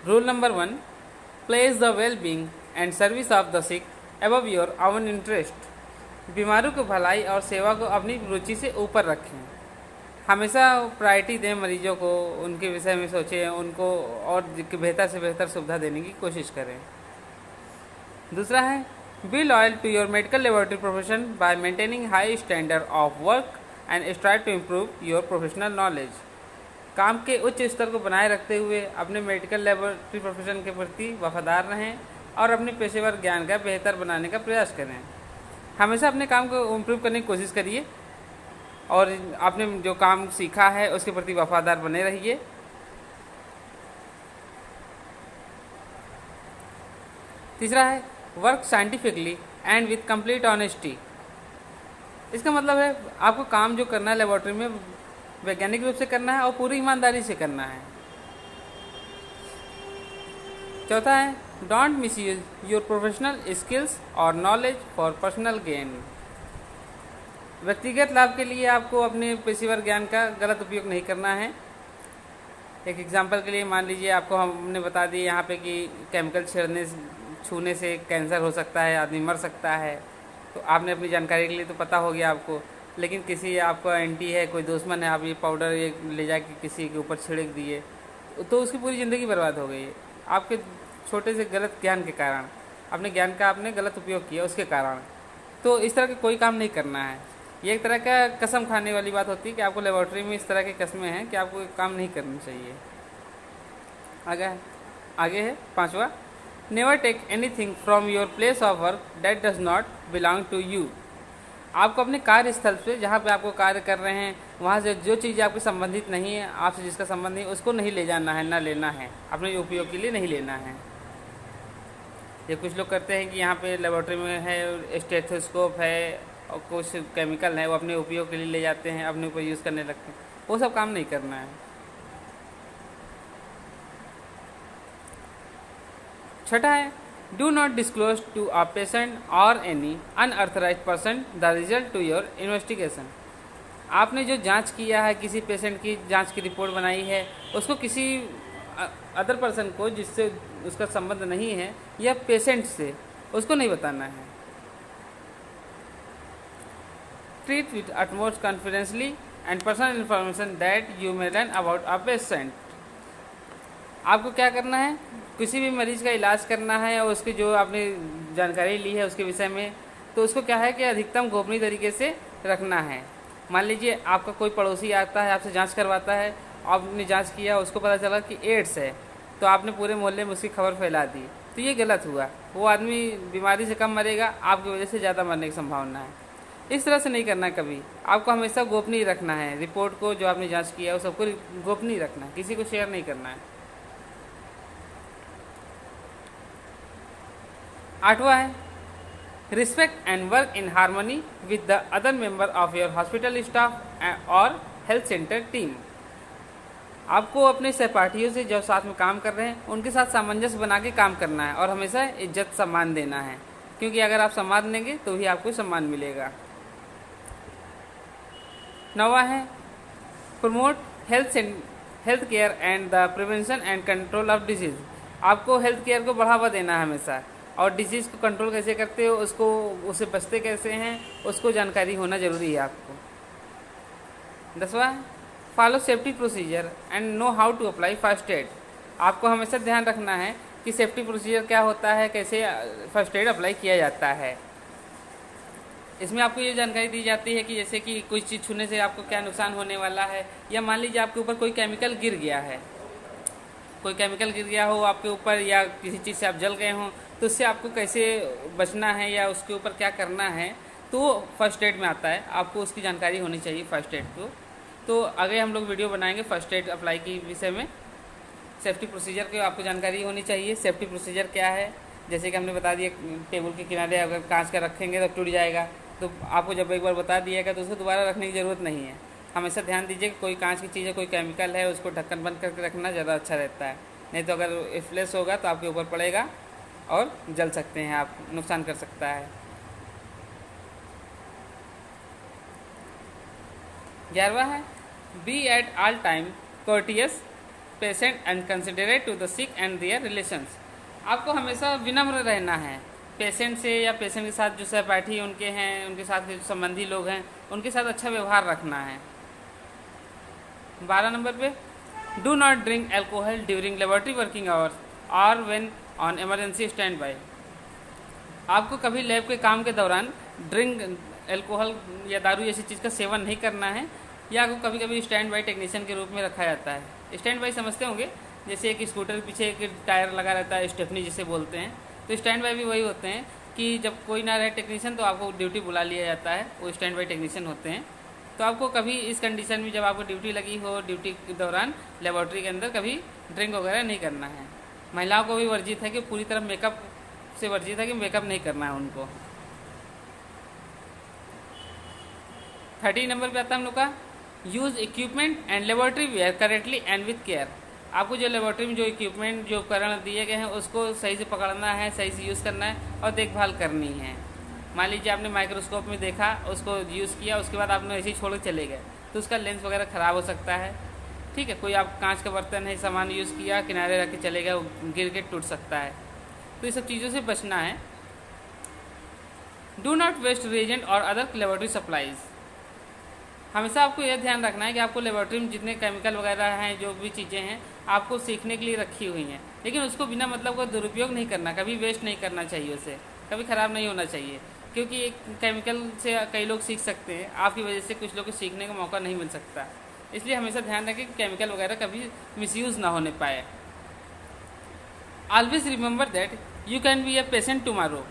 Rule number 1, place the well being and service of the sick above your own interest. बीमारों की भलाई और सेवा को अपनी रुचि से ऊपर रखें। हमेशा प्रायोरिटी दें मरीजों को, उनके विषय में सोचें, उनको और बेहतर से बेहतर सुविधा देने की कोशिश करें। दूसरा है, be loyal to your medical laboratory profession by maintaining high standard of work and strive to improve your professional knowledge. काम के उच्च स्तर को बनाए रखते हुए अपने मेडिकल लेबोरेटरी प्रोफेशन के प्रति वफादार रहें और अपने पेशेवर ज्ञान का बेहतर बनाने का प्रयास करें। हमेशा अपने काम को इम्प्रूव करने की कोशिश करिए और आपने जो काम सीखा है उसके प्रति वफादार बने रहिए। तीसरा है, work scientifically and with complete honesty. इसका मतलब है आपको काम जो करना है लेबोरेटरी में वैज्ञानिक रूप से करना है और पूरी ईमानदारी से करना है। चौथा है, don't miss use your professional skills और नॉलेज फॉर पर्सनल गेन। व्यक्तिगत लाभ के लिए आपको अपने पेशेवर ज्ञान का गलत उपयोग नहीं करना है। एक एग्जांपल के लिए मान लीजिए आपको हमने बता दिया यहाँ पे कि केमिकल छूने से कैंसर हो सकता है, आदमी मर सकता है, तो आपने अपनी जानकारी के लिए तो पता हो गया आपको, लेकिन किसी आपका एंटी है, कोई दुश्मन है, आप ये पाउडर ये ले जाके किसी के ऊपर छिड़क दिए तो उसकी पूरी ज़िंदगी बर्बाद हो गई। आपके छोटे से गलत ज्ञान के कारण, अपने ज्ञान का आपने गलत उपयोग किया उसके कारण। तो इस तरह के कोई काम नहीं करना है। ये एक तरह का कसम खाने वाली बात होती है कि आपको लेबोरेटरी में इस तरह की कस्में हैं कि आपको काम नहीं करना चाहिए। आगे है पांचवा, never take anything from your place of work that does not belong to you. आपको अपने कार्यस्थल से जहाँ पे आपको कार्य कर रहे हैं वहाँ से जो चीज़ आपके संबंधित नहीं है, आपसे जिसका संबंध नहीं, उसको नहीं ले जाना है, ना लेना है, अपने उपयोग के लिए नहीं लेना है। ये कुछ लोग करते हैं कि यहाँ पे लेबोरेटरी में है स्टेथोस्कोप है और कुछ केमिकल है, वो अपने उपयोग के लिए ले जाते हैं, अपने ऊपर यूज़ करने लगते हैं। वो सब काम नहीं करना है। छठा है, do not disclose to a patient or any unauthorised person the result to your investigation. आपने जो जांच किया है, किसी पेशेंट की जांच की रिपोर्ट बनाई है, उसको किसी अदर पर्सन को जिससे उसका संबंध नहीं है या पेशेंट से, उसको नहीं बताना है। Treat with utmost confidently and personal information that you may learn about a patient. आपको क्या करना है, किसी भी मरीज़ का इलाज करना है और उसकी जो आपने जानकारी ली है उसके विषय में, तो उसको क्या है कि अधिकतम गोपनीय तरीके से रखना है। मान लीजिए आपका कोई पड़ोसी आता है, आपसे जांच करवाता है, आपने जांच किया, उसको पता चला कि एड्स है, तो आपने पूरे मोहल्ले में उसकी खबर फैला दी, तो ये गलत हुआ। वो आदमी बीमारी से कम मरेगा, आपकी वजह से ज़्यादा मरने की संभावना है। इस तरह से नहीं करना है कभी। आपको हमेशा गोपनीय रखना है रिपोर्ट को, जो आपने जाँच किया है वो सबको गोपनीय रखना है, किसी को शेयर नहीं करना है। आठवां है, respect and work in harmony with the other member of your hospital staff और हेल्थ सेंटर टीम। आपको अपने सहपाठियों से जो साथ में काम कर रहे हैं उनके साथ सामंजस्य बना के काम करना है और हमेशा इज्जत सम्मान देना है, क्योंकि अगर आप सम्मान देंगे तो ही आपको सम्मान मिलेगा। नौवां है, promote health care and the prevention and control of disease. आपको हेल्थ केयर को बढ़ावा देना है हमेशा, और डिजीज़ को कंट्रोल कैसे करते हो, उससे बचते कैसे हैं, उसको जानकारी होना ज़रूरी है आपको। 10वां, follow safety procedure and know how to apply first aid. आपको हमेशा ध्यान रखना है कि सेफ्टी प्रोसीजर क्या होता है, कैसे फर्स्ट एड अप्लाई किया जाता है। इसमें आपको ये जानकारी दी जाती है कि जैसे कि कोई चीज़ छूने से आपको क्या नुकसान होने वाला है, या मान लीजिए आपके ऊपर कोई केमिकल गिर गया है, कोई केमिकल गिर गया हो आपके ऊपर, या किसी चीज़ से आप जल गए हों, तो उससे आपको कैसे बचना है या उसके ऊपर क्या करना है, तो फर्स्ट एड में आता है। आपको उसकी जानकारी होनी चाहिए फर्स्ट एड को। तो आगे हम लोग वीडियो बनाएंगे फर्स्ट एड अप्लाई की विषय में। सेफ्टी प्रोसीजर की आपको जानकारी होनी चाहिए। सेफ्टी प्रोसीजर क्या है, जैसे कि हमने बता दिया, टेबल के किनारे अगर कांच का रखेंगे तो टूट जाएगा, तो आपको जब एक बार बता दिया गया तो उसको दोबारा रखने की ज़रूरत नहीं है। हमेशा ध्यान दीजिए कि कोई कांच की चीज़ है, कोई केमिकल है, उसको ढक्कन बंद करके रखना ज़्यादा अच्छा रहता है। नहीं तो अगर फ्लैश होगा तो आपके ऊपर पड़ेगा और जल सकते हैं आप, नुकसान कर सकता है। 11वां है, be at all time courteous patient and considerate to the sick and their relations. आपको हमेशा विनम्र रहना है पेशेंट से, या पेशेंट के साथ जो सहपाठी उनके हैं, उनके साथ जो संबंधी लोग हैं, उनके साथ अच्छा व्यवहार रखना है। 12 नंबर पे, do not drink alcohol during laboratory working hours or when on emergency stand by. आपको कभी लैब के काम के दौरान ड्रिंक एल्कोहल या दारू जैसी चीज़ का सेवन नहीं करना है, या आपको कभी कभी स्टैंड बाई टेक्नीशियन के रूप में रखा जाता है। स्टैंड बाई समझते होंगे, जैसे एक स्कूटर के पीछे एक टायर लगा रहता है, स्टेफनी जिसे बोलते हैं, तो स्टैंड बाई भी वही होते हैं कि जब कोई ना रहे टेक्नीशियन तो आपको ड्यूटी बुला लिया जाता है, वो स्टैंड बाई टेक्नीशियन होते हैं। तो आपको कभी इस कंडीशन में जब आपको ड्यूटी लगी हो, ड्यूटी के दौरान लेबोरेटरी के अंदर कभी ड्रिंक वगैरह नहीं करना है। महिलाओं को भी वर्जित है कि पूरी तरह मेकअप से वर्जित है कि मेकअप नहीं करना है उनको। 30 नंबर पे आता है हम लोग का, use equipment and laboratory ware correctly and with care. आपको जो लेबोरेटरी में जो इक्विपमेंट जो उपकरण दिए गए हैं उसको सही से पकड़ना है, सही से यूज़ करना है और देखभाल करनी है। मान लीजिए आपने माइक्रोस्कोप में देखा, उसको यूज़ किया, उसके बाद आपने ऐसे ही छोड़ के चले गए तो उसका लेंस वगैरह ख़राब हो सकता है। ठीक है, कोई आप कांच का बर्तन है, सामान यूज़ किया, किनारे रख के चले गए, गिर के टूट सकता है। तो ये सब चीज़ों से बचना है। डू नॉट वेस्ट रिएजेंट और अदर लेबोरेटरी सप्लाईज। हमेशा आपको यह ध्यान रखना है कि आपको लेबोरेटरी में जितने केमिकल वगैरह हैं, जो भी चीज़ें हैं, आपको सीखने के लिए रखी हुई हैं, लेकिन उसको बिना मतलब का दुरुपयोग नहीं करना, कभी वेस्ट नहीं करना चाहिए, उसे कभी ख़राब नहीं होना चाहिए, क्योंकि एक केमिकल से कई लोग सीख सकते हैं, आपकी वजह से कुछ लोग को सीखने का मौका नहीं मिल सकता। इसलिए हमेशा ध्यान रखें कि केमिकल वगैरह कभी मिसयूज़ ना होने पाए। Always remember that you can be a patient tomorrow.